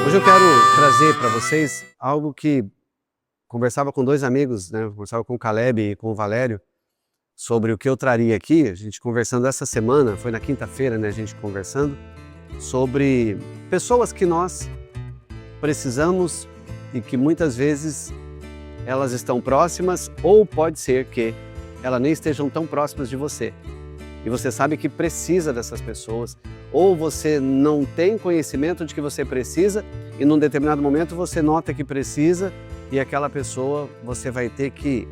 Hoje eu quero trazer para vocês algo que conversava com dois amigos, né? Eu conversava com o Caleb e com o Valério sobre o que eu traria aqui. A gente conversando essa semana, foi na quinta-feira, né? A gente conversando sobre pessoas que nós precisamos e que muitas vezes elas estão próximas, ou pode ser que elas nem estejam tão próximas de você. E você sabe que precisa dessas pessoas, ou você não tem conhecimento de que você precisa e num determinado momento você nota que precisa e aquela pessoa você vai ter que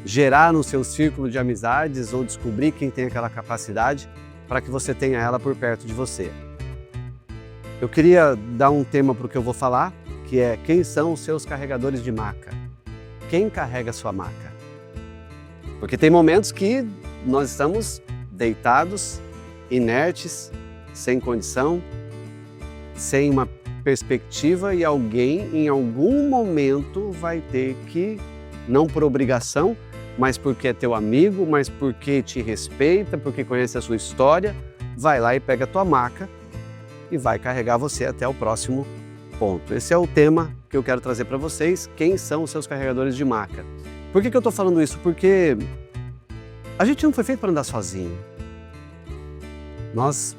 gerar no seu círculo de amizades ou descobrir quem tem aquela capacidade para que você tenha ela por perto de você. Eu queria dar um tema para o que eu vou falar, que é quem são os seus carregadores de maca? Quem carrega a sua maca? Porque tem momentos que nós estamos deitados, inertes, sem condição, sem uma perspectiva e alguém em algum momento vai ter que, não por obrigação, mas porque é teu amigo, mas porque te respeita, porque conhece a sua história, vai lá e pega a tua maca e vai carregar você até o próximo ponto. Esse é o tema que eu quero trazer para vocês, quem são os seus carregadores de maca. Por que eu estou falando isso? Porque a gente não foi feito para andar sozinho. Nós,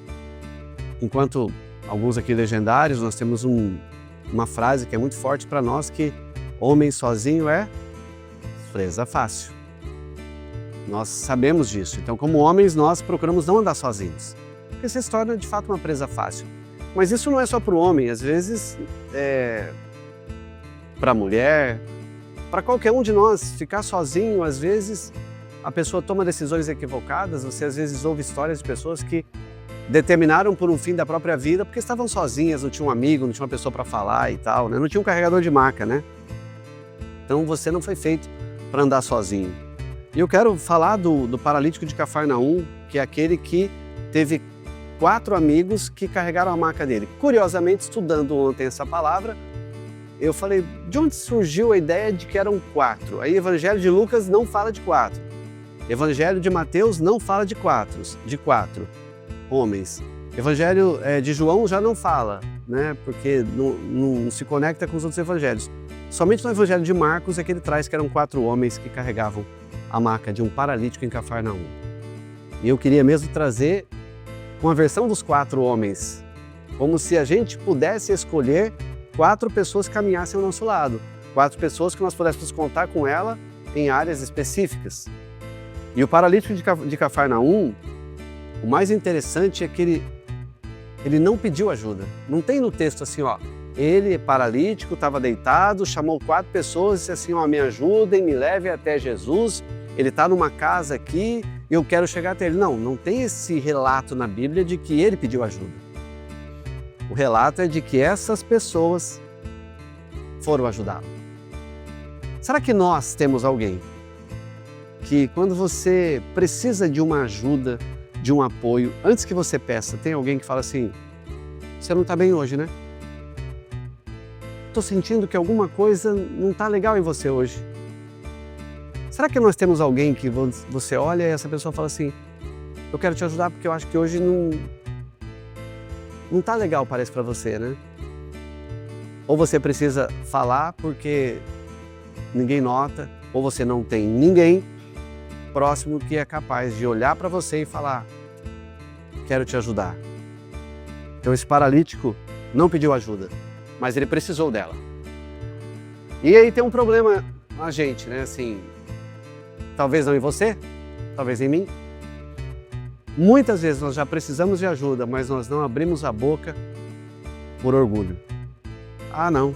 enquanto alguns aqui legendários, nós temos uma frase que é muito forte para nós, que homem sozinho é presa fácil. Nós sabemos disso. Então, como homens, nós procuramos não andar sozinhos, porque isso se torna de fato uma presa fácil. Mas isso não é só para o homem, às vezes para a mulher, para qualquer um de nós. Ficar sozinho, às vezes a pessoa toma decisões equivocadas. Você às vezes ouve histórias de pessoas que determinaram por um fim da própria vida porque estavam sozinhas, não tinha um amigo, não tinha uma pessoa para falar e tal, né? Não tinha um carregador de maca, né? Então você não foi feito para andar sozinho. E eu quero falar do paralítico de Cafarnaum, que é aquele que teve 4 amigos que carregaram a maca dele. Curiosamente, estudando ontem essa palavra, eu falei, de onde surgiu a ideia de que eram 4? Aí o Evangelho de Lucas não fala de 4. Evangelho de Mateus não fala de 4 homens. Evangelho de João já não fala, né? Porque não se conecta com os outros evangelhos. Somente no Evangelho de Marcos é que ele traz que eram 4 homens que carregavam a maca de um paralítico em Cafarnaum. E eu queria mesmo trazer uma versão dos 4 homens, como se a gente pudesse escolher 4 pessoas que caminhassem ao nosso lado, 4 pessoas que nós pudéssemos contar com ela em áreas específicas. E o paralítico de Cafarnaum, o mais interessante é que ele não pediu ajuda. Não tem no texto assim, ó, ele paralítico, estava deitado, chamou 4 pessoas e disse assim, ó, me ajudem, me levem até Jesus, ele está numa casa aqui, eu quero chegar até ele. Não tem esse relato na Bíblia de que ele pediu ajuda. O relato é de que essas pessoas foram ajudá-lo. Será que nós temos alguém que quando você precisa de uma ajuda, de um apoio, antes que você peça, tem alguém que fala assim, você não está bem hoje, né? Estou sentindo que alguma coisa não está legal em você hoje. Será que nós temos alguém que você olha e essa pessoa fala assim, eu quero te ajudar porque eu acho que hoje não está legal, parece para você, né? Ou você precisa falar porque ninguém nota, ou você não tem ninguém próximo que é capaz de olhar para você e falar, quero te ajudar. Então esse paralítico não pediu ajuda, mas ele precisou dela. E aí tem um problema na gente, né? Assim, talvez não em você, talvez em mim. Muitas vezes nós já precisamos de ajuda, mas nós não abrimos a boca por orgulho. Ah, não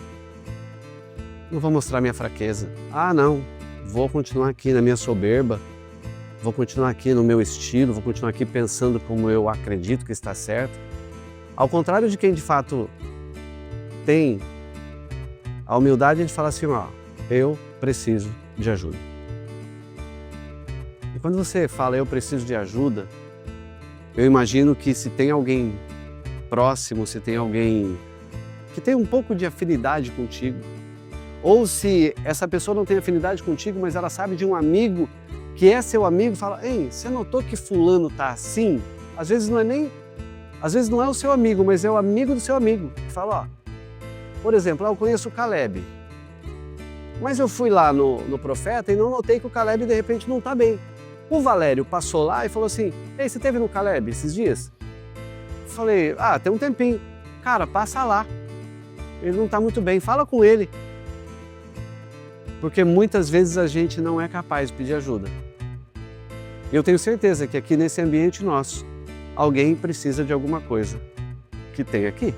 vou mostrar minha fraqueza. Ah, não, vou continuar aqui na minha soberba, vou continuar aqui no meu estilo, vou continuar aqui pensando como eu acredito que está certo. Ao contrário de quem de fato tem a humildade, a gente fala assim, ó, eu preciso de ajuda. E quando você fala eu preciso de ajuda, eu imagino que se tem alguém próximo, se tem alguém que tem um pouco de afinidade contigo, ou se essa pessoa não tem afinidade contigo, mas ela sabe de um amigo que é seu amigo, fala, ei, você notou que fulano tá assim? Às vezes não é o seu amigo, mas é o amigo do seu amigo, que fala, ó, Por exemplo, eu conheço o Caleb, mas eu fui lá no profeta e não notei que o Caleb de repente não está bem. O Valério passou lá e falou assim, ei, você esteve no Caleb esses dias? Falei, tem um tempinho. Cara, passa lá. Ele não está muito bem, fala com ele. Porque muitas vezes a gente não é capaz de pedir ajuda. Eu tenho certeza que aqui nesse ambiente nosso, alguém precisa de alguma coisa que tem aqui.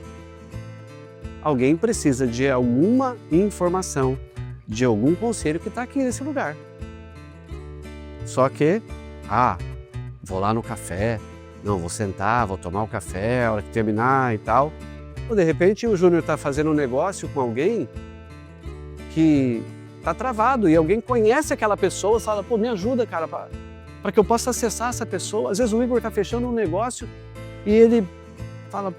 Alguém precisa de alguma informação, de algum conselho que está aqui nesse lugar. Só que, vou lá no café, não, vou sentar, vou tomar o café, a hora que terminar e tal. Ou de repente o Júnior está fazendo um negócio com alguém que está travado e alguém conhece aquela pessoa e fala, pô, me ajuda, cara, para que eu possa acessar essa pessoa. Às vezes o Igor está fechando um negócio e ele fala,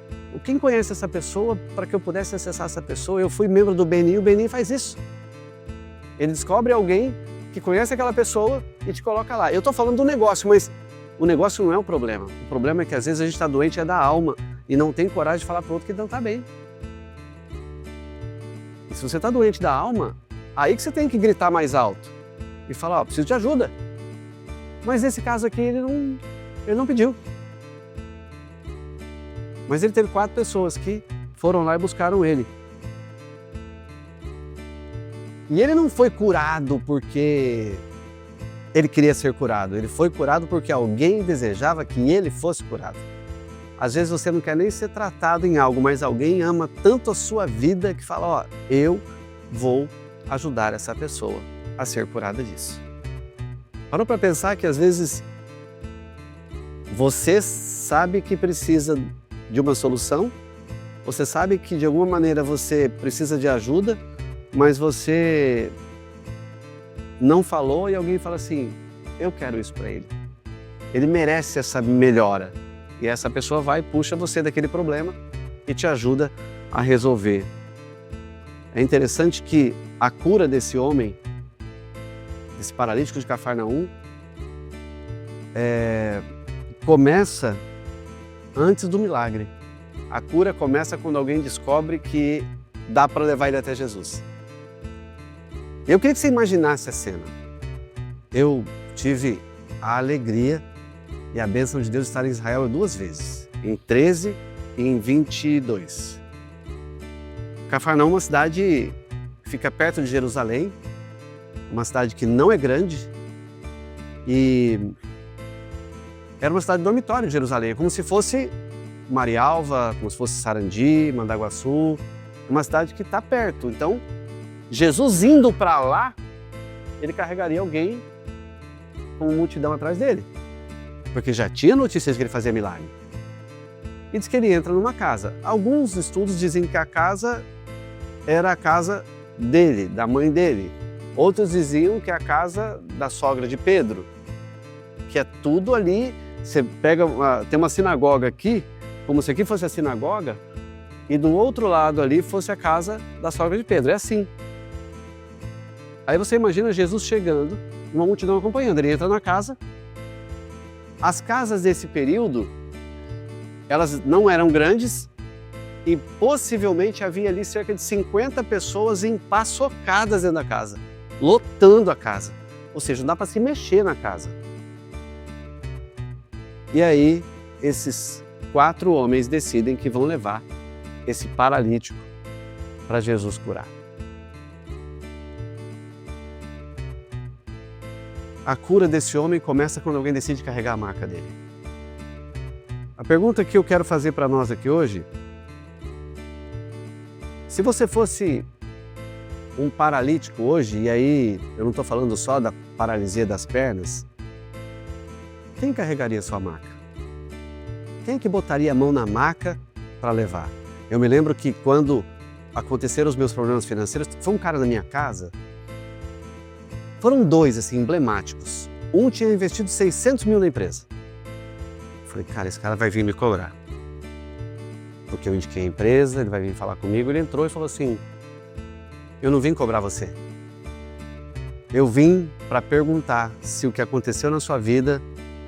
quem conhece essa pessoa para que eu pudesse acessar essa pessoa? Eu fui membro do BNI, o BNI faz isso. Ele descobre alguém que conhece aquela pessoa e te coloca lá. Eu estou falando do negócio, mas o negócio não é o problema. O problema é que às vezes a gente está doente da alma e não tem coragem de falar para o outro que não está bem. E se você está doente da alma, aí que você tem que gritar mais alto e falar, preciso de ajuda. Mas nesse caso aqui ele não pediu. Mas ele teve 4 pessoas que foram lá e buscaram ele. E ele não foi curado porque ele queria ser curado. Ele foi curado porque alguém desejava que ele fosse curado. Às vezes você não quer nem ser tratado em algo, mas alguém ama tanto a sua vida que fala, eu vou ajudar essa pessoa a ser curada disso. Parou para pensar que às vezes você sabe que precisa de uma solução, você sabe que de alguma maneira você precisa de ajuda, mas você não falou e alguém fala assim, eu quero isso para ele. Ele merece essa melhora. E essa pessoa vai e puxa você daquele problema e te ajuda a resolver. É interessante que a cura desse homem, desse paralítico de Cafarnaum, começa antes do milagre. A cura começa quando alguém descobre que dá para levar ele até Jesus. Eu queria que você imaginasse a cena. Eu tive a alegria e a bênção de Deus estar em Israel 2 vezes, em 13 e em 22. Cafarnaum é uma cidade que fica perto de Jerusalém, uma cidade que não é grande e era uma cidade dormitório de Jerusalém, como se fosse Marialva, como se fosse Sarandi, Mandaguaçu, uma cidade que está perto. Então, Jesus indo para lá, ele carregaria alguém com uma multidão atrás dele, porque já tinha notícias que ele fazia milagre. E diz que ele entra numa casa. Alguns estudos dizem que a casa era a casa dele, da mãe dele. Outros diziam que é a casa da sogra de Pedro, que é tudo ali. Você pega, tem uma sinagoga aqui, como se aqui fosse a sinagoga, e do outro lado ali fosse a casa da sogra de Pedro. É assim. Aí você imagina Jesus chegando, uma multidão acompanhando. Ele entra na casa. As casas desse período, elas não eram grandes e possivelmente havia ali cerca de 50 pessoas empaçocadas dentro da casa, lotando a casa. Ou seja, não dá para se mexer na casa. E aí, esses 4 homens decidem que vão levar esse paralítico para Jesus curar. A cura desse homem começa quando alguém decide carregar a maca dele. A pergunta que eu quero fazer para nós aqui hoje, se você fosse um paralítico hoje, e aí eu não estou falando só da paralisia das pernas, quem carregaria a sua maca? Quem que botaria a mão na maca para levar? Eu me lembro que quando aconteceram os meus problemas financeiros, foi um cara na minha casa. Foram 2, assim, emblemáticos. Um tinha investido 600 mil na empresa. Eu falei, cara, esse cara vai vir me cobrar. Porque eu indiquei a empresa, ele vai vir falar comigo. Ele entrou e falou assim, eu não vim cobrar você. Eu vim para perguntar se o que aconteceu na sua vida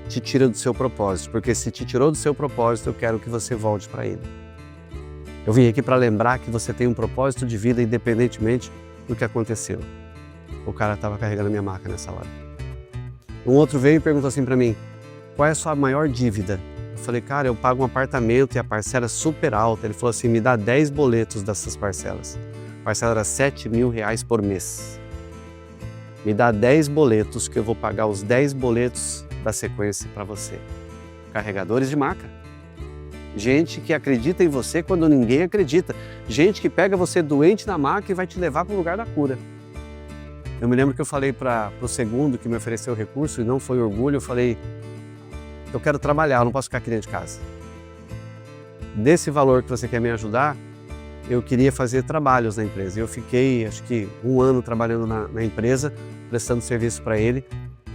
te tira do seu propósito. Porque se te tirou do seu propósito, eu quero que você volte para ele. Eu vim aqui para lembrar que você tem um propósito de vida independentemente do que aconteceu. O cara estava carregando a minha maca nessa hora. Um outro veio e perguntou assim para mim, qual é a sua maior dívida? Eu falei, cara, eu pago um apartamento e a parcela é super alta. Ele falou assim, me dá 10 boletos dessas parcelas. A parcela era R$7.000 por mês. Me dá 10 boletos que eu vou pagar os 10 boletos da sequência para você. Carregadores de maca. Gente que acredita em você quando ninguém acredita. Gente que pega você doente na maca e vai te levar para o lugar da cura. Eu me lembro que eu falei para o segundo que me ofereceu o recurso, e não foi orgulho, eu falei, eu quero trabalhar, eu não posso ficar aqui dentro de casa. Desse valor que você quer me ajudar, eu queria fazer trabalhos na empresa. Eu fiquei, acho que 1 ano trabalhando na empresa, prestando serviço para ele,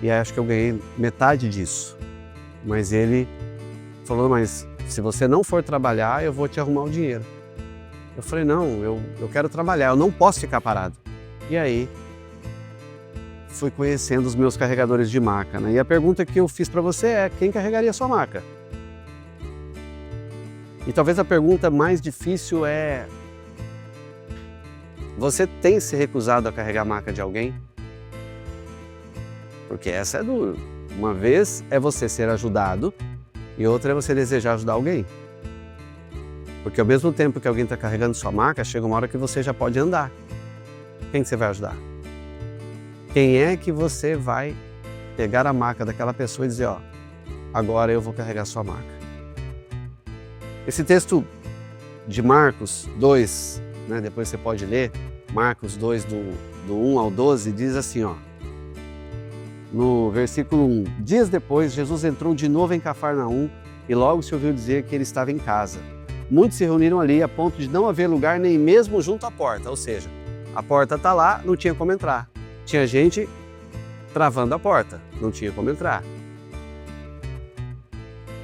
e acho que eu ganhei metade disso. Mas ele falou, mas se você não for trabalhar, eu vou te arrumar o dinheiro. Eu falei, não, eu quero trabalhar, eu não posso ficar parado. E aí, fui conhecendo os meus carregadores de maca, né? E a pergunta que eu fiz para você é, quem carregaria a sua maca? E talvez a pergunta mais difícil é, você tem se recusado a carregar a maca de alguém? Porque essa é duro. Uma vez é você ser ajudado e outra é você desejar ajudar alguém. Porque ao mesmo tempo que alguém está carregando sua maca, chega uma hora que você já pode andar. Quem você vai ajudar? Quem é que você vai pegar a maca daquela pessoa e dizer, ó, agora eu vou carregar sua maca? Esse texto de Marcos 2, né, depois você pode ler, Marcos 2, do 1 ao 12, diz assim, ó, no versículo 1, dias depois, Jesus entrou de novo em Cafarnaum e logo se ouviu dizer que ele estava em casa. Muitos se reuniram ali a ponto de não haver lugar nem mesmo junto à porta, ou seja, a porta está lá, não tinha como entrar. Tinha gente travando a porta, não tinha como entrar.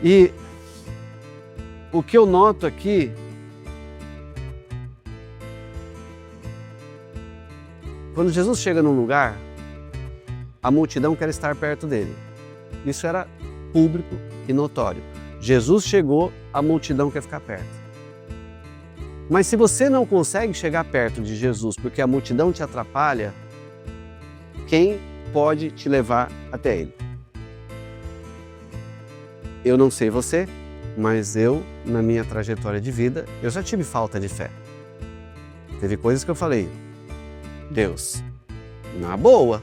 E o que eu noto aqui, quando Jesus chega num lugar, a multidão quer estar perto dele. Isso era público e notório. Jesus chegou, a multidão quer ficar perto. Mas se você não consegue chegar perto de Jesus porque a multidão te atrapalha, quem pode te levar até Ele? Eu não sei você, mas eu, na minha trajetória de vida, eu já tive falta de fé. Teve coisas que eu falei, Deus, na boa,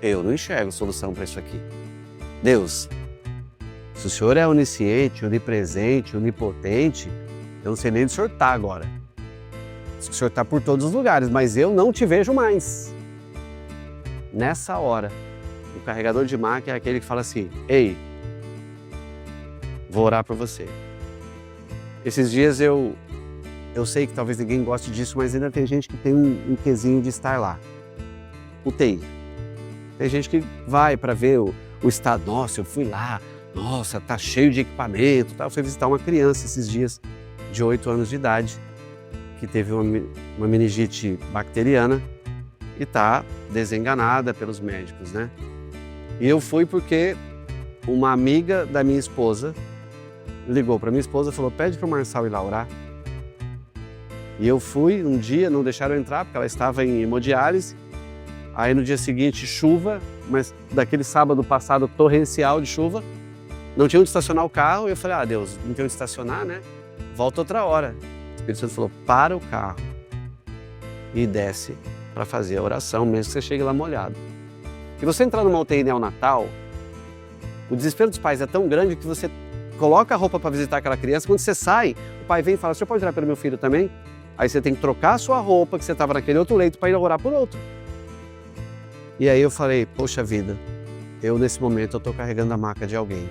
eu não enxergo solução para isso aqui. Deus, se o Senhor é onisciente, onipresente, onipotente, eu não sei nem onde o Senhor está agora. O Senhor está por todos os lugares, mas eu não te vejo mais. Nessa hora, o carregador de maca é aquele que fala assim, ei, vou orar por você. Esses dias eu sei que talvez ninguém goste disso, mas ainda tem gente que tem um quesinho de estar lá. UTI. Tem gente que vai para ver o estado, nossa, eu fui lá, nossa, tá cheio de equipamento, tá? Eu fui visitar uma criança esses dias, de 8 anos de idade, que teve uma meningite bacteriana, e está desenganada pelos médicos, né? E eu fui porque uma amiga da minha esposa ligou para minha esposa e falou, pede para o Marçal ir lá orar. E eu fui um dia, não deixaram eu entrar porque ela estava em hemodiálise. Aí no dia seguinte chuva, mas daquele sábado passado torrencial de chuva, não tinha onde estacionar o carro. E eu falei, Deus, não tem onde estacionar, né? Volta outra hora. O Espírito Santo falou, para o carro e desce para fazer a oração, mesmo que você chegue lá molhado. E você entrar numa UTI neonatal, o desespero dos pais é tão grande que você coloca a roupa para visitar aquela criança, quando você sai, o pai vem e fala, o senhor pode orar pelo meu filho também? Aí você tem que trocar a sua roupa, que você estava naquele outro leito, para ir orar por outro. E aí eu falei, poxa vida, eu nesse momento eu estou carregando a maca de alguém,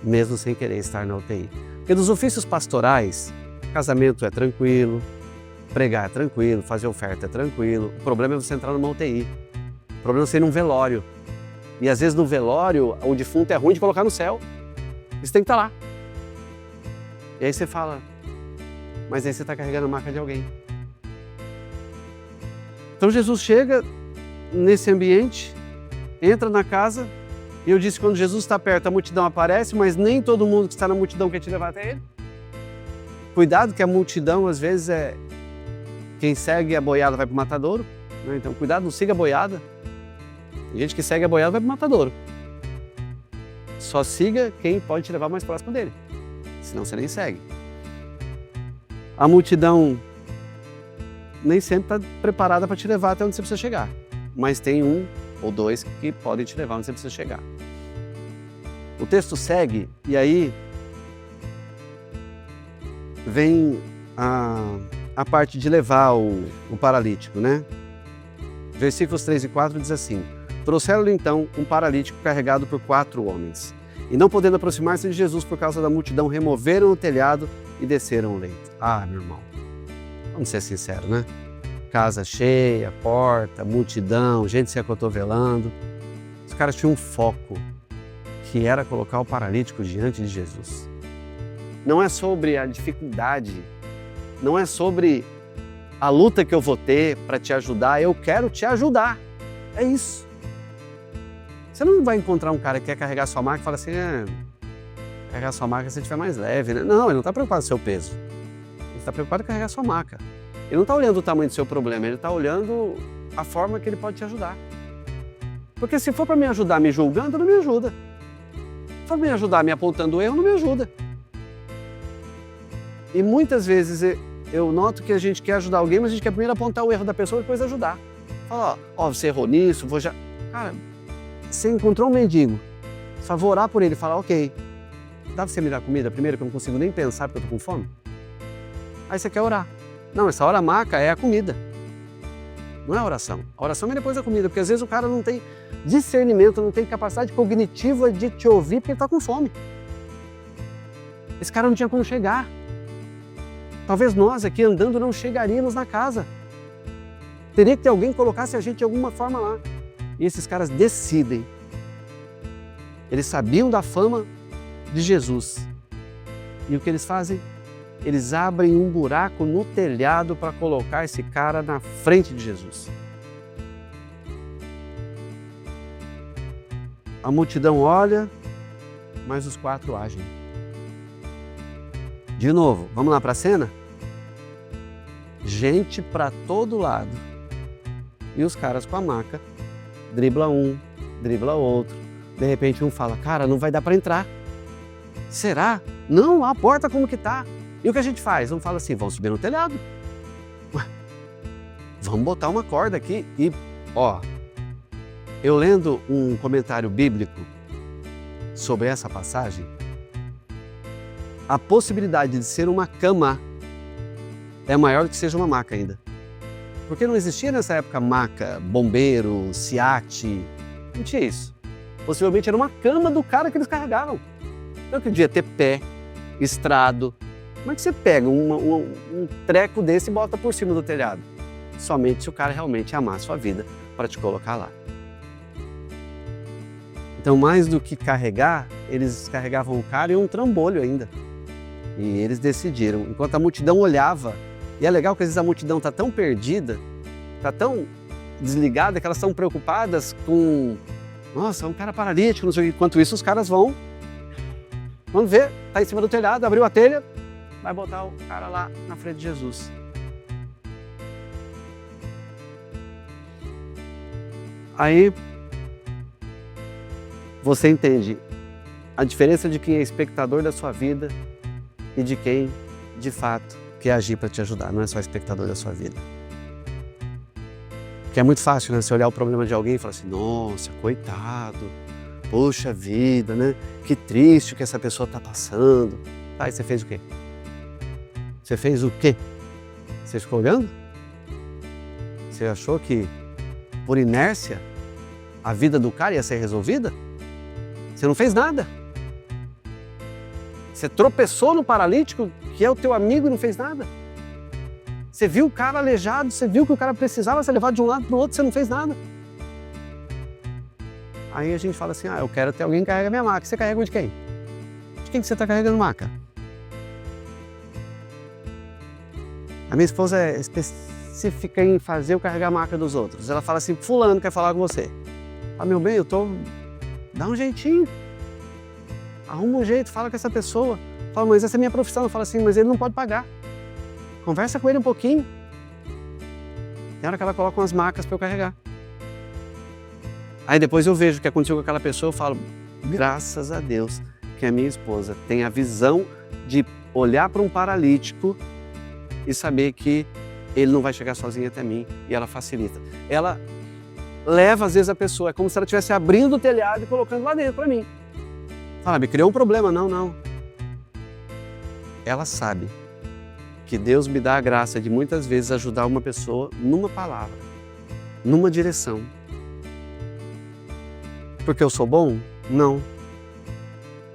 mesmo sem querer estar na UTI. Porque dos ofícios pastorais, casamento é tranquilo, pregar é tranquilo, fazer oferta é tranquilo. O problema é você entrar numa UTI. O problema é você ir num velório. E às vezes no velório, o defunto é ruim de colocar no céu. Você tem que estar lá. E aí você fala, mas aí você está carregando a marca de alguém. Então Jesus chega nesse ambiente, entra na casa, e eu disse que quando Jesus está perto, a multidão aparece, mas nem todo mundo que está na multidão quer te levar até Ele. Cuidado que a multidão, às vezes, quem segue a boiada vai para o matadouro, né? Então, cuidado, não siga a boiada. Tem gente que segue a boiada vai para o matadouro. Só siga quem pode te levar mais próximo dele, senão você nem segue. A multidão nem sempre está preparada para te levar até onde você precisa chegar, mas tem um ou dois que podem te levar onde você precisa chegar. O texto segue e aí vem a parte de levar o paralítico, né? Versículos 3 e 4 diz assim: trouxeram-lhe então um paralítico carregado por 4 homens. E não podendo aproximar-se de Jesus por causa da multidão, removeram o telhado e desceram o leito. Ah, meu irmão, vamos ser sinceros, né? Casa cheia, porta, multidão, gente se acotovelando. Os caras tinham um foco, que era colocar o paralítico diante de Jesus. Não é sobre a dificuldade, não é sobre a luta que eu vou ter para te ajudar, eu quero te ajudar. É isso. Você não vai encontrar um cara que quer carregar sua maca e fala assim, carregar sua maca se você estiver mais leve, né? Não, ele não está preocupado com o seu peso. Ele está preocupado em carregar sua maca. Ele não está olhando o tamanho do seu problema, ele está olhando a forma que ele pode te ajudar. Porque se for para me ajudar me julgando, não me ajuda. Se for para me ajudar me apontando o erro, não me ajuda. E muitas vezes eu noto que a gente quer ajudar alguém, mas a gente quer primeiro apontar o erro da pessoa e depois ajudar. Fala, ó, você errou nisso, vou já... Cara, você encontrou um mendigo, por favor, orar por ele e falar, ok, dá pra você me dar comida primeiro que eu não consigo nem pensar porque eu tô com fome? Aí você quer orar. Não, essa hora maca é a comida. Não é a oração. A oração é depois da comida, porque às vezes o cara não tem discernimento, não tem capacidade cognitiva de te ouvir porque ele tá com fome. Esse cara não tinha como chegar. Talvez nós aqui andando não chegaríamos na casa. Teria que ter alguém que colocasse a gente de alguma forma lá. E esses caras decidem. Eles sabiam da fama de Jesus. E o que eles fazem? Eles abrem um buraco no telhado para colocar esse cara na frente de Jesus. A multidão olha, mas os 4 agem. De novo, vamos lá para a cena? Gente para todo lado. E os caras com a maca, dribla um, dribla outro. De repente um fala, cara, não vai dar para entrar. Será? Não, a porta como que tá? E o que a gente faz? Um fala assim, vamos subir no telhado. Ué, vamos botar uma corda aqui e, ó, eu lendo um comentário bíblico sobre essa passagem, a possibilidade de ser uma cama é maior do que seja uma maca ainda. Porque não existia nessa época maca, bombeiro, SEAT, não tinha isso. Possivelmente era uma cama do cara que eles carregavam. Então que podia ter pé, estrado. Como é que você pega um treco desse e bota por cima do telhado? Somente se o cara realmente amar a sua vida para te colocar lá. Então, mais do que carregar, eles carregavam o cara e um trambolho ainda. E eles decidiram, enquanto a multidão olhava, e é legal que às vezes a multidão está tão perdida, está tão desligada, que elas estão preocupadas com, nossa, um cara paralítico, não sei o que. Enquanto isso, os caras vão ver, está em cima do telhado, abriu a telha, vai botar o cara lá na frente de Jesus. Aí você entende a diferença de quem é espectador da sua vida e de quem, de fato, quer agir para te ajudar, não é só espectador da sua vida. Porque é muito fácil, né, você olhar o problema de alguém e falar assim, nossa, coitado, poxa vida, né? Que triste o que essa pessoa está passando. Tá, e você fez o quê? Você fez o quê? Você ficou olhando? Você achou que, por inércia, a vida do cara ia ser resolvida? Você não fez nada. Você tropeçou no paralítico, que é o teu amigo, e não fez nada. Você viu o cara aleijado, você viu que o cara precisava ser levado de um lado para o outro, você não fez nada. Aí a gente fala assim, eu quero ter alguém que carrega minha maca. Você carrega de quem? De quem que você está carregando maca? A minha esposa é específica em fazer eu carregar a maca dos outros. Ela fala assim, fulano quer falar com você. Meu bem, dá um jeitinho. Arruma um jeito, fala com essa pessoa. Fala, mas essa é minha profissão. Eu falo assim, mas ele não pode pagar. Conversa com ele um pouquinho. Tem hora que ela coloca umas macas para eu carregar. Aí depois eu vejo o que aconteceu com aquela pessoa, eu falo, graças a Deus que a minha esposa tem a visão de olhar para um paralítico e saber que ele não vai chegar sozinho até mim, e ela facilita. Ela leva às vezes a pessoa, é como se ela estivesse abrindo o telhado e colocando lá dentro para mim. Fala, me criou um problema. Não. Ela sabe que Deus me dá a graça de muitas vezes ajudar uma pessoa numa palavra, numa direção. Porque eu sou bom? Não.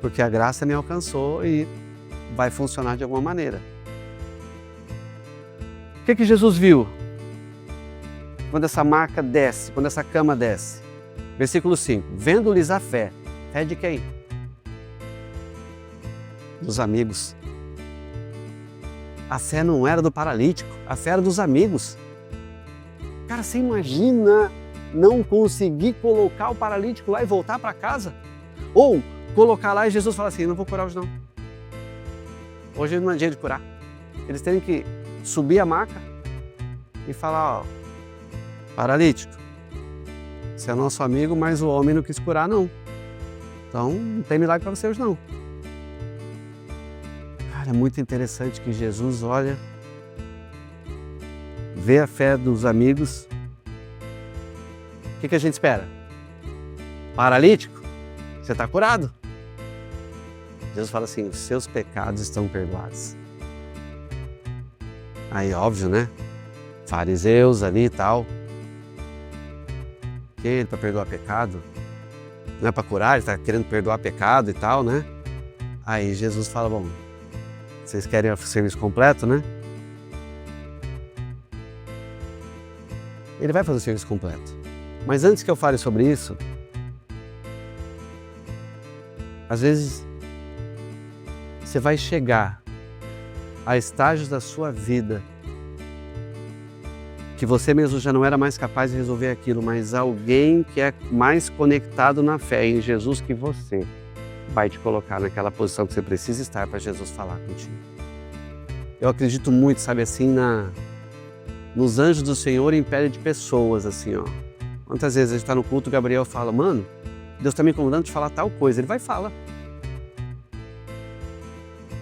Porque a graça me alcançou e vai funcionar de alguma maneira. O que Jesus viu quando essa maca desce, quando essa cama desce? Versículo 5. Vendo-lhes a fé. Fé de quem? Dos amigos. A fé não era do paralítico, a fé era dos amigos. Cara, você imagina não conseguir colocar o paralítico lá e voltar para casa? Ou colocar lá e Jesus fala assim, não vou curar hoje não. Hoje não é dia de curar. Eles têm que subir a maca e falar, ó, paralítico, você é nosso amigo, mas o homem não quis curar não. Então não tem milagre para você hoje não. Cara, é muito interessante que Jesus olha, vê a fé dos amigos. O que a gente espera? Paralítico, você está curado. Jesus fala assim, os seus pecados estão perdoados. Aí óbvio, né? Fariseus ali e tal. Que ele para perdoar pecado? Não é para curar, ele está querendo perdoar pecado e tal, né? Aí Jesus fala, bom, vocês querem o serviço completo, né? Ele vai fazer o serviço completo. Mas antes que eu fale sobre isso, às vezes você vai chegar a estágios da sua vida que você mesmo já não era mais capaz de resolver aquilo, mas alguém que é mais conectado na fé em Jesus que você vai te colocar naquela posição que você precisa estar para Jesus falar contigo. Eu acredito muito, sabe assim, nos anjos do Senhor em pele de pessoas, assim, ó. Quantas vezes a gente está no culto, o Gabriel fala, mano, Deus está me incomodando de falar tal coisa. Ele vai e fala.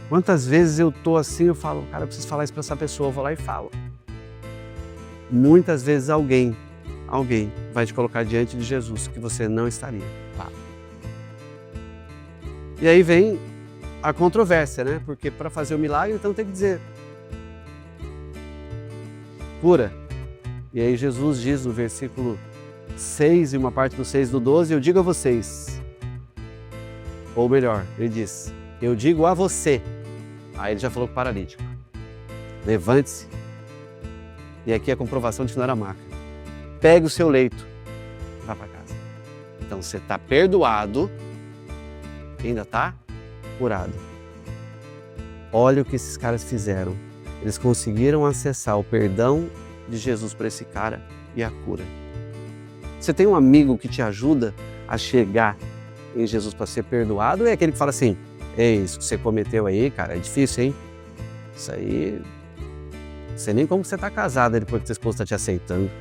Quantas vezes eu tô assim, eu falo, cara, eu preciso falar isso para essa pessoa, eu vou lá e falo. Muitas vezes alguém vai te colocar diante de Jesus que você não estaria lá. E aí vem a controvérsia, né? Porque para fazer o milagre, então tem que dizer, cura. E aí Jesus diz no versículo 6 e uma parte do 6 do 12, eu digo a vocês, ou melhor, ele diz, eu digo a você. Aí ele já falou com o paralítico, levante-se. E aqui é a comprovação de que não era maca. Pegue o seu leito e vá para casa. Então você está perdoado e ainda está curado. Olha o que esses caras fizeram. Eles conseguiram acessar o perdão de Jesus para esse cara e a cura. Você tem um amigo que te ajuda a chegar em Jesus para ser perdoado ou é aquele que fala assim, ei, isso que você cometeu aí, cara, é difícil, hein? Isso aí... Não sei nem como você está casada depois que seu esposo está te aceitando.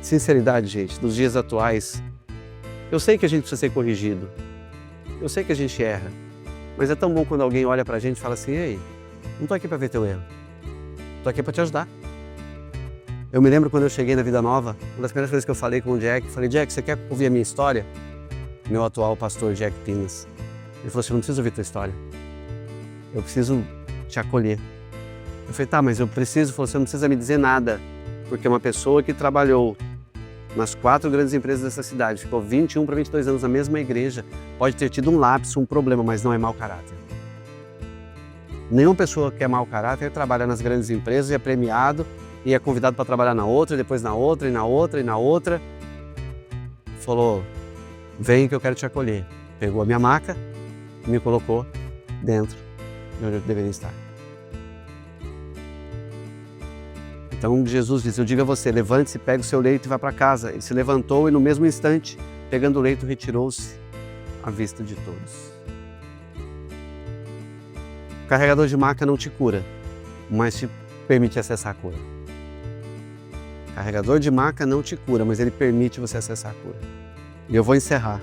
Sinceridade, gente, nos dias atuais, eu sei que a gente precisa ser corrigido. Eu sei que a gente erra. Mas é tão bom quando alguém olha pra gente e fala assim, ei, não tô aqui para ver teu erro. Tô aqui para te ajudar. Eu me lembro quando eu cheguei na Vida Nova, uma das primeiras vezes que eu falei com o Jack, falei, Jack, você quer ouvir a minha história? Meu atual pastor, Jack Pinas. Ele falou assim, eu não preciso ouvir tua história. Eu preciso te acolher. Eu falei, tá, mas eu preciso, você não precisa me dizer nada, porque uma pessoa que trabalhou nas 4 grandes empresas dessa cidade, ficou 21 para 22 anos na mesma igreja, pode ter tido um lapso, um problema, mas não é mau caráter. Nenhuma pessoa que é mau caráter trabalha nas grandes empresas e é premiado e é convidado para trabalhar na outra, e depois na outra, e na outra, e na outra. Falou, vem que eu quero te acolher. Pegou a minha maca e me colocou dentro de onde eu deveria estar. Então Jesus disse, eu digo a você, levante-se, pegue o seu leito e vá para casa. Ele se levantou e no mesmo instante, pegando o leito, retirou-se à vista de todos. carregador de maca não te cura, mas te permite acessar a cura. Carregador de maca não te cura, mas ele permite você acessar a cura. E eu vou encerrar.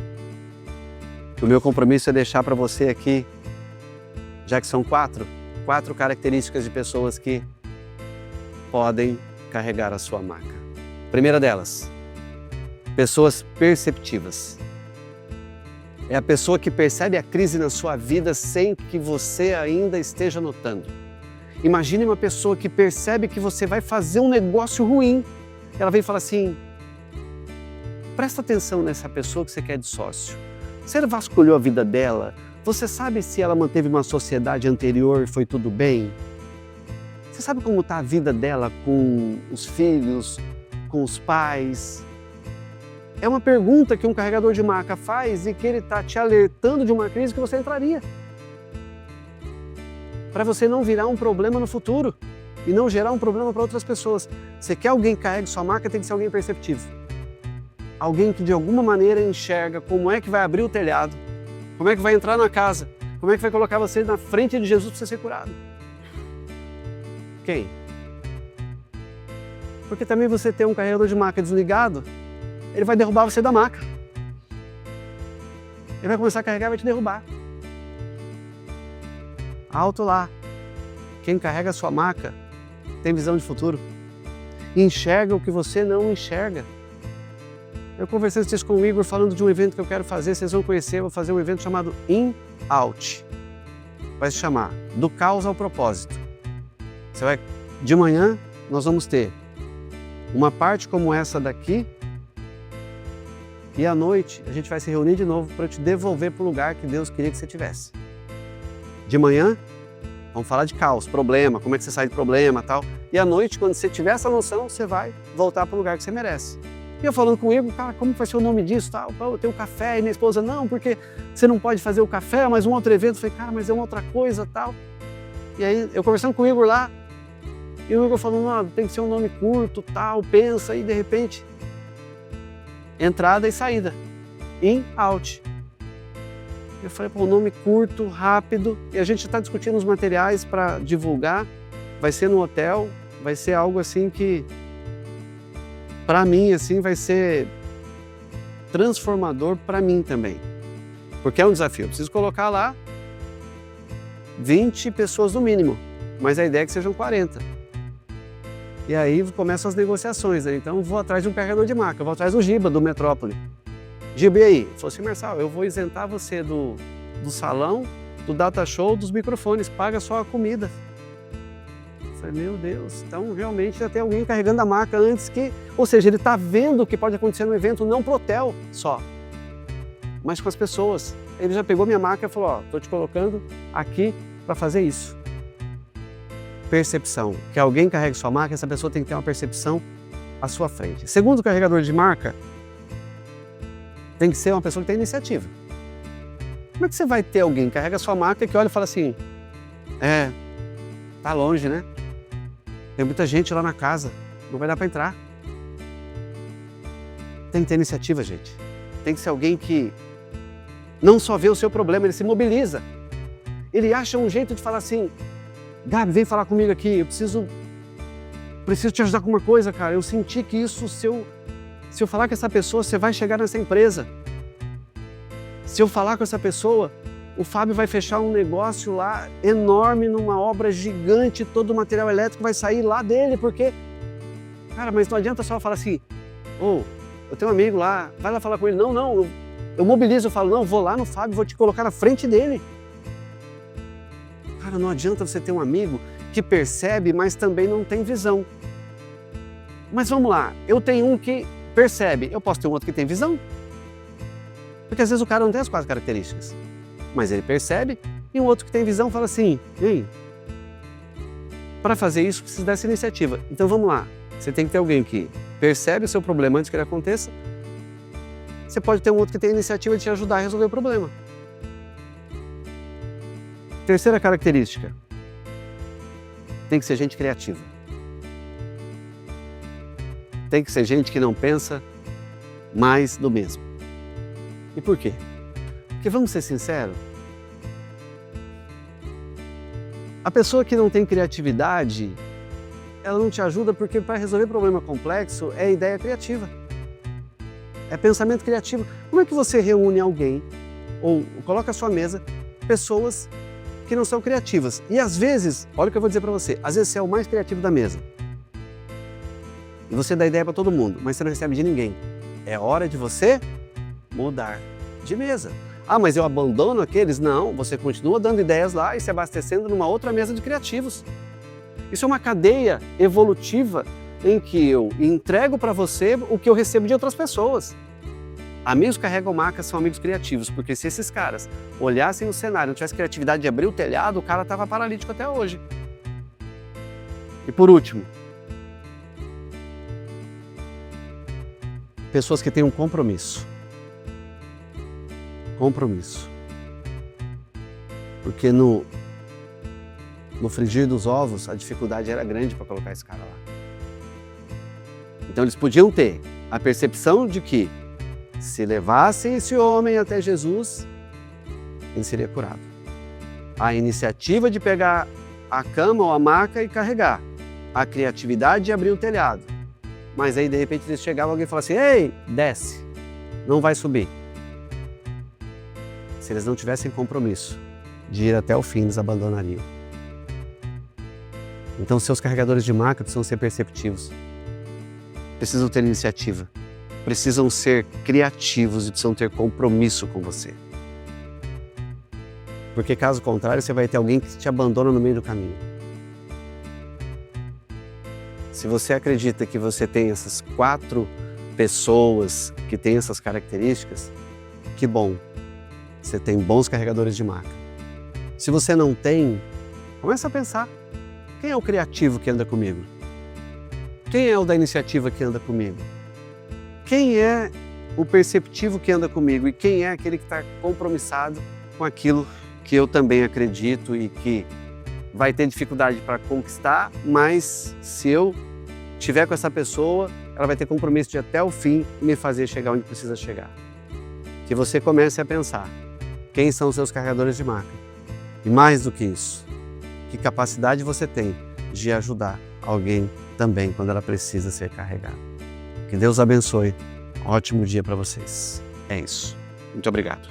O meu compromisso é deixar para você aqui, já que são quatro características de pessoas que podem carregar a sua maca. Primeira delas, pessoas perceptivas. É a pessoa que percebe a crise na sua vida sem que você ainda esteja notando. Imagine uma pessoa que percebe que você vai fazer um negócio ruim. Ela vem e fala assim, presta atenção nessa pessoa que você quer de sócio. Você vasculhou a vida dela? Você sabe se ela manteve uma sociedade anterior e foi tudo bem? Você sabe como está a vida dela com os filhos, com os pais? É uma pergunta que um carregador de maca faz e que ele está te alertando de uma crise que você entraria. Para você não virar um problema no futuro e não gerar um problema para outras pessoas. Você quer alguém que carregue sua maca, tem que ser alguém perceptivo. Alguém que de alguma maneira enxerga como é que vai abrir o telhado, como é que vai entrar na casa, como é que vai colocar você na frente de Jesus para você ser curado. Quem? Porque também você ter um carregador de maca desligado, ele vai derrubar você da maca. Ele vai começar a carregar e vai te derrubar. Alto lá. Quem carrega a sua maca tem visão de futuro. Enxerga o que você não enxerga. Eu conversei esses dias com o Igor falando de um evento que eu quero fazer, vocês vão conhecer, eu vou fazer um evento chamado In Out. Vai se chamar Do Caos ao Propósito. De manhã nós vamos ter uma parte como essa daqui e à noite a gente vai se reunir de novo para te devolver para o lugar que Deus queria que você tivesse. De manhã, vamos falar de caos, problema, como é que você sai de problema e tal. E à noite, quando você tiver essa noção, você vai voltar para o lugar que você merece. E eu falando com o Igor, cara, como vai ser o nome disso? Tal? Eu tenho café, e minha esposa, não, porque você não pode fazer o café, mas um outro evento. Eu falei, cara, mas é uma outra coisa tal. E aí, eu conversando com o Igor lá, e o Igor falando, não, tem que ser um nome curto, tal, pensa, e de repente, entrada e saída, In, Out. Eu falei, pô, nome curto, rápido, e a gente está discutindo os materiais para divulgar, vai ser no hotel, vai ser algo assim que, para mim, assim, vai ser transformador para mim também, porque é um desafio, eu preciso colocar lá 20 pessoas no mínimo, mas a ideia é que sejam 40. E aí começam as negociações, né? Então vou atrás de um carregador de maca, vou atrás do Giba, do Metrópole. Giba, e aí? Ele falou assim, Marçal, eu vou isentar você do salão, do data show, dos microfones, paga só a comida. Eu falei, meu Deus, então realmente já tem alguém carregando a maca antes que... Ou seja, ele está vendo o que pode acontecer no evento, não pro hotel só, mas com as pessoas. Ele já pegou minha maca e falou, ó, tô te colocando aqui para fazer isso. Percepção. Que alguém carregue sua maca, essa pessoa tem que ter uma percepção à sua frente. Segundo carregador de maca, tem que ser uma pessoa que tem iniciativa. Como é que você vai ter alguém que carrega sua maca e que olha e fala assim, tá longe, né? Tem muita gente lá na casa, não vai dar para entrar. Tem que ter iniciativa, gente. Tem que ser alguém que não só vê o seu problema, ele se mobiliza. Ele acha um jeito de falar assim, Gabi, vem falar comigo aqui, eu preciso te ajudar com uma coisa, cara. Eu senti que isso, se eu falar com essa pessoa, você vai chegar nessa empresa. Se eu falar com essa pessoa, o Fábio vai fechar um negócio lá enorme, numa obra gigante, todo o material elétrico vai sair lá dele, porque... Cara, mas não adianta só falar assim, eu tenho um amigo lá, vai lá falar com ele. Não, eu mobilizo, eu falo, não, vou lá no Fábio, vou te colocar na frente dele. Cara, não adianta você ter um amigo que percebe, mas também não tem visão. Mas vamos lá, eu tenho um que percebe, eu posso ter um outro que tem visão? Porque às vezes o cara não tem as 4 características, mas ele percebe, e um outro que tem visão fala assim, para fazer isso precisa dessa iniciativa. Então vamos lá, você tem que ter alguém que percebe o seu problema antes que ele aconteça, você pode ter um outro que tem a iniciativa de te ajudar a resolver o problema. Terceira característica, tem que ser gente criativa. Tem que ser gente que não pensa mais do mesmo. E por quê? Porque vamos ser sinceros, A pessoa que não tem criatividade, ela não te ajuda porque para resolver problema complexo é ideia criativa. É pensamento criativo. Como é que você reúne alguém ou coloca à sua mesa pessoas que não são criativas? E às vezes, olha o que eu vou dizer para você, às vezes você é o mais criativo da mesa. E você dá ideia para todo mundo, mas você não recebe de ninguém. É hora de você mudar de mesa. Ah, mas eu abandono aqueles? Não, você continua dando ideias lá e se abastecendo numa outra mesa de criativos. Isso é uma cadeia evolutiva em que eu entrego para você o que eu recebo de outras pessoas. Amigos que carregam marcas são amigos criativos, porque se esses caras olhassem o cenário, não tivessem criatividade de abrir o telhado, o cara estava paralítico até hoje. E por último, pessoas que têm um compromisso. Compromisso. Porque no frigir dos ovos, a dificuldade era grande para colocar esse cara lá. Então eles podiam ter a percepção de que se levassem esse homem até Jesus, ele seria curado. A iniciativa de pegar a cama ou a maca e carregar. A criatividade de abrir o telhado. Mas aí de repente eles chegavam e alguém falava assim, ei, desce, não vai subir. Se eles não tivessem compromisso de ir até o fim, eles abandonariam. Então seus carregadores de maca precisam ser perceptivos. Precisam ter iniciativa. Precisam ser criativos e precisam ter compromisso com você. Porque caso contrário, você vai ter alguém que te abandona no meio do caminho. Se você acredita que você tem essas 4 pessoas que têm essas características, que bom, você tem bons carregadores de maca. Se você não tem, começa a pensar, quem é o criativo que anda comigo? Quem é o da iniciativa que anda comigo? Quem é o perceptivo que anda comigo? E quem é aquele que está compromissado com aquilo que eu também acredito e que vai ter dificuldade para conquistar, mas se eu estiver com essa pessoa, ela vai ter compromisso de até o fim me fazer chegar onde precisa chegar. Que você comece a pensar quem são os seus carregadores de maca. E mais do que isso, que capacidade você tem de ajudar alguém também quando ela precisa ser carregada. Que Deus abençoe. Ótimo dia para vocês. É isso. Muito obrigado.